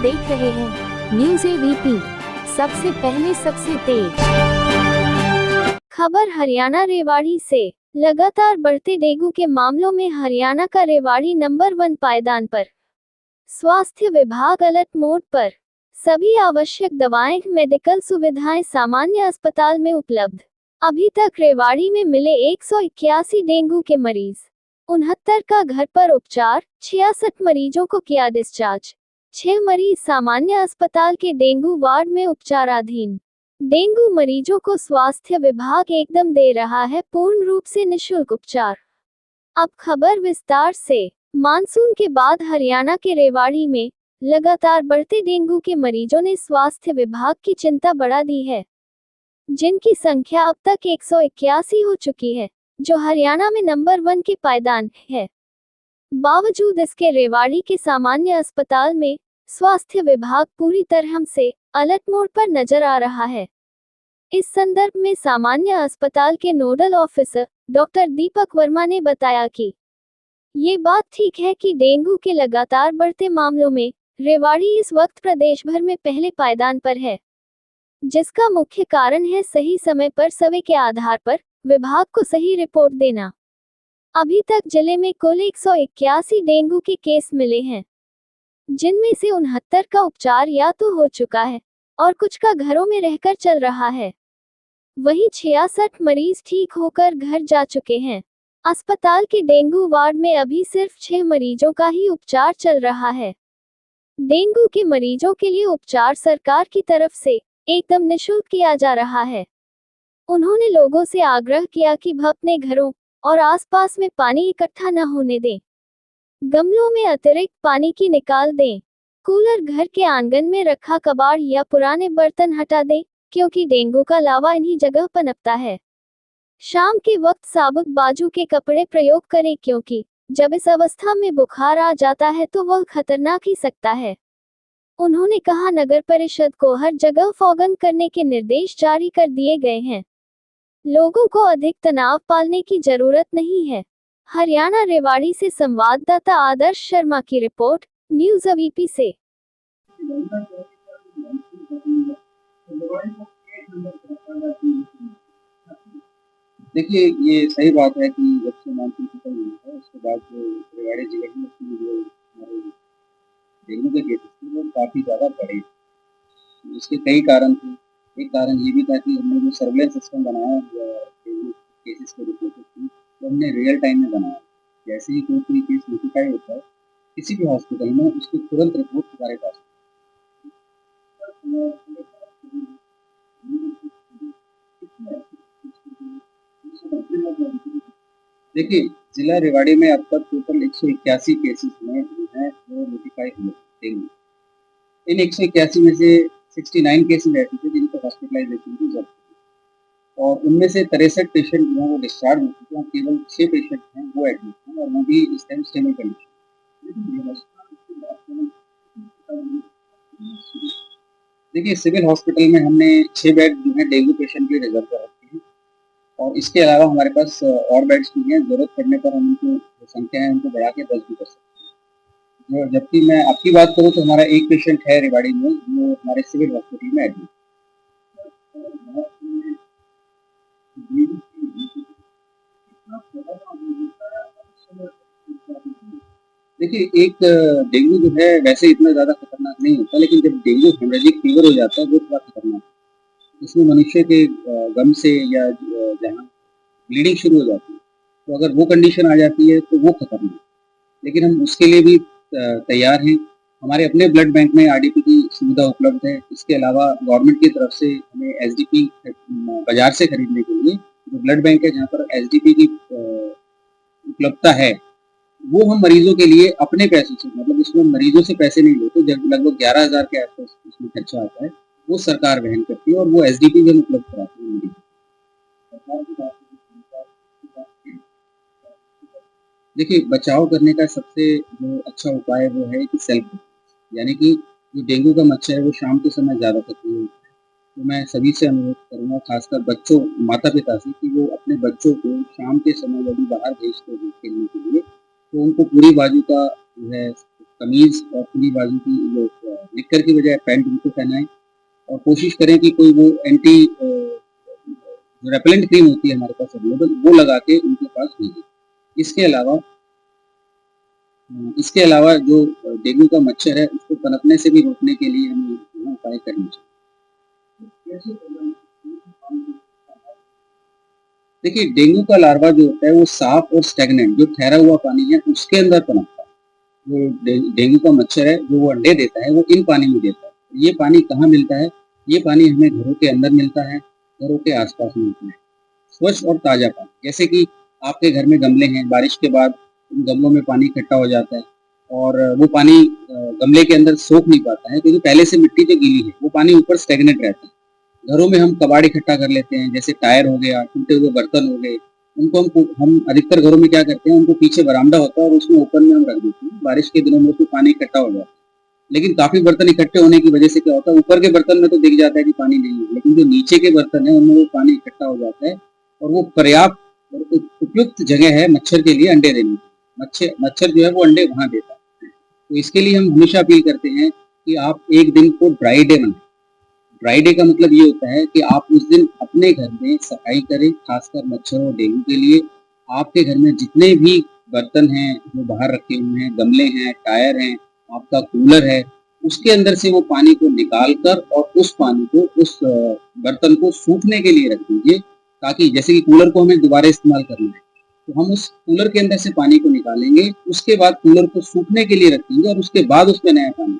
देख रहे हैं न्यूज़ एबीपी, सबसे पहले सबसे तेज खबर। हरियाणा रेवाड़ी से लगातार बढ़ते डेंगू के मामलों में हरियाणा का रेवाड़ी नंबर 1 पायदान पर। स्वास्थ्य विभाग अलर्ट मोड पर। सभी आवश्यक दवाएं, मेडिकल सुविधाएं सामान्य अस्पताल में उपलब्ध। अभी तक रेवाड़ी में मिले 181 डेंगू के मरीज, 69 का घर पर उपचार, 66 मरीजों को किया डिस्चार्ज। 6 मरीज सामान्य अस्पताल के डेंगू वार्ड में उपचाराधीन। डेंगू मरीजों को स्वास्थ्य विभाग एकदम दे रहा है पूर्ण रूप से निःशुल्क उपचार। अब खबर विस्तार से। मानसून के बाद हरियाणा के रेवाड़ी में लगातार बढ़ते डेंगू के मरीजों ने स्वास्थ्य विभाग की चिंता बढ़ा दी है, जिनकी संख्या अब तक 181 हो चुकी है, जो हरियाणा में नंबर 1 के पायदान है। बावजूद इसके रेवाड़ी के सामान्य अस्पताल में स्वास्थ्य विभाग पूरी तरह से अलर्ट मोड पर नजर आ रहा है। इस संदर्भ में सामान्य अस्पताल के nodal officer doctor Deepak Verma ने बताया कि ये बात ठीक है कि डेंगू के लगातार बढ़ते मामलों में रेवाड़ी इस वक्त प्रदेश भर में पहले पायदान पर है, जिसका मुख्य कारण है सही समय पर सर्वे के आधार पर विभाग को सही रिपोर्ट देना। अभी तक जिले में कुल 181 डेंगू के केस मिले हैं, जिनमें से 69 का उपचार या तो हो चुका है और कुछ का घरों में रहकर चल रहा है। वहीं 66 मरीज ठीक होकर घर जा चुके हैं। अस्पताल के डेंगू वार्ड में अभी सिर्फ 6 मरीजों का ही उपचार चल रहा है। डेंगू के मरीजों के लिए उपचार सरकार की तरफ से एकदम निःशुल्क किया जा रहा है। उन्होंने लोगों से आग्रह किया कि वह अपने घरों और आसपास में पानी इकट्ठा न होने दें। गमलों में अतिरिक्त पानी की निकाल दें। कूलर, घर के आंगन में रखा कबाड़ या पुराने बर्तन हटा दें, क्योंकि डेंगू का लावा इन्हीं जगह पनपता है। शाम के वक्त साबुत बाजू के कपड़े प्रयोग करें, क्योंकि जब इस अवस्था में बुखार आ जाता है तो वह खतरनाक ही सकता है। उन्होंने कहा, नगर परिषद को हर जगह फॉगन करने के निर्देश जारी कर दिए गए हैं। लोगों को अधिक तनाव पालने की जरूरत नहीं है। हरियाणा रेवाड़ी से संवाददाता आदर्श शर्मा की रिपोर्ट, न्यूज़ एबीपी से। देखिए, ये सही बात है कि जब से मानसून खत्म हुआ है उसके बाद जो रेवाड़ी जिले में उसमें जो हमारे डेंगू के केसेस थे वो काफ़ी ज़्यादा बढ़े। इसके कई कारण थे। एक कारण ये भी था कि हमने जो सर्विलेंस सिस्टम बनाया हुआ है डेंगू केसेस को रिपोर्ट की, तो हमने रियल टाइम में बनाया। जैसे ही कोई केस नोटिफाई होता है किसी भी हॉस्पिटल में, उसकी तुरंत रिपोर्ट हमारे पास देखिए, जिला रेवाड़ी में अब तक टोटल 181 केसेस में जो है वो नोटिफाई हुए डेंगू। इन 181 में से 69 केसेस ऐसे थे जिनको हॉस्पिटलाइजेशन की जरूरत थी और उनमें से 63 पेशेंट जो है वो डिस्चार्ज हो चुके हैं। केवल 6 पेशेंट हैं वो एडमिट हैं और वो भी इस टाइम स्टेबल कंडीशन। देखिए, सिविल हॉस्पिटल में हमने 6 बेड जो है डेंगू पेशेंट के रिजर्व कर रखे हैं और इसके अलावा हमारे पास और बेड्स भी हैं। जरूरत पड़ने पर हम उनको जो संख्या है उनको बढ़ा के 10 भी कर सकते हैं। जबकि मैं आपकी बात करूँ तो हमारा एक पेशेंट है रेवाड़ी में जो हमारे सिविल हॉस्पिटल में एडमिट। देखिए, एक डेंगू जो है वैसे इतना ज़्यादा खतरनाक नहीं होता, लेकिन जब डेंगू हेमरेजिक फीवर हो जाता है वो थोड़ा खतरनाक है। इसमें मनुष्य के गम से या जहाँ ब्लीडिंग शुरू हो जाती है, तो अगर वो कंडीशन आ जाती है तो वो खतरनाक है। लेकिन हम उसके लिए भी तैयार हैं। हमारे अपने ब्लड बैंक में आरडीपी की सुविधा उपलब्ध है। इसके अलावा गवर्नमेंट की तरफ से हमें एसडीपी बाजार से खरीदने के लिए जो ब्लड बैंक है जहाँ पर एसडीपी की उपलब्धता है, वो हम मरीजों के लिए अपने पैसों से, मतलब इसमें मरीजों से पैसे नहीं लेते, जब लगभग 11,000 के आसपास इसमें खर्चा आता है, वो सरकार वहन करती है और वो एसडीपी भी हम उपलब्ध कराते हैं मरीजों को। देखिए, बचाव करने का सबसे जो अच्छा उपाय वो है कि सेल्फ डिफेंस, यानी कि जो डेंगू का मच्छर है वो शाम के समय ज़्यादा सक्रिय होता है। तो मैं सभी से अनुरोध करूँगा, खासकर बच्चों, माता-पिता से, कि वो अपने बच्चों को शाम के समय यदि बाहर भेजते हैं खेलने के लिए, तो उनको पूरी बाजू का जो है कमीज़ और पूरी बाजू की जो निक्कर की बजाय पैंट उनको पहनाएं और कोशिश करें कि कोई वो एंटी जो रेपेलेंट क्रीम होती है हमारे पास अवेलेबल वो लगा के उनके पास भेजें। इसके अलावा जो डेंगू का मच्छर है उसको पनपने से भी रोकने के लिए हमें उपाय करने चाहिए। देखिए डेंगू का लार्वा जो होता है वो साफ और स्टेगनेंट जो ठहरा हुआ पानी है उसके अंदर पनपता है। जो डेंगू का मच्छर है जो वो अंडे देता है वो इन पानी में देता है। ये पानी कहाँ मिलता है? ये पानी हमें घरों के अंदर मिलता है, घरों के आसपास मिलता है। स्वच्छ और ताज़ा पानी, जैसे कि आपके घर में गमले हैं, बारिश के बाद उन गमलों में पानी इकट्ठा हो जाता है और वो पानी गमले के अंदर सोख नहीं पाता है क्योंकि पहले से मिट्टी जो गीली है वो पानी ऊपर स्टेगनेट रहता है। घरों में हम कबाड़ इकट्ठा कर लेते हैं, जैसे टायर हो गया, टूटे हुए बर्तन हो गए, उनको हम अधिकतर घरों में क्या करते हैं, उनको पीछे बरामदा होता है और उसमें ओपन में हम रख देते हैं। बारिश के दिनों में उसमें पानी इकट्ठा हो जाता है, लेकिन काफ़ी बर्तन इकट्ठे होने की वजह से क्या होता है, ऊपर के बर्तन में तो दिख जाता है कि पानी नहीं है, लेकिन जो नीचे के बर्तन है उनमें वो पानी इकट्ठा हो जाता है और वो पर्याप्त और उपयुक्त जगह है मच्छर के लिए अंडे देने की। मच्छर जो है वो अंडे वहाँ देता है। तो इसके लिए हम हमेशा अपील करते हैं कि आप एक दिन को ड्राई डे बनाएं। ड्राई डे का मतलब ये होता है कि आप उस दिन अपने घर में सफाई करें, खासकर मच्छर और डेंगू के लिए। आपके घर में जितने भी बर्तन हैं जो बाहर रखे हुए हैं, गमले हैं, टायर हैं, आपका कूलर है, उसके अंदर से वो पानी को निकाल कर और उस पानी को उस बर्तन को सूखने के लिए रख दीजिए, ताकि जैसे कि कूलर को हमें दोबारा इस्तेमाल करना है तो हम उस कूलर के अंदर से पानी को निकालेंगे, उसके बाद कूलर को सूखने के लिए रखेंगे और उसके बाद उसमें नया पानी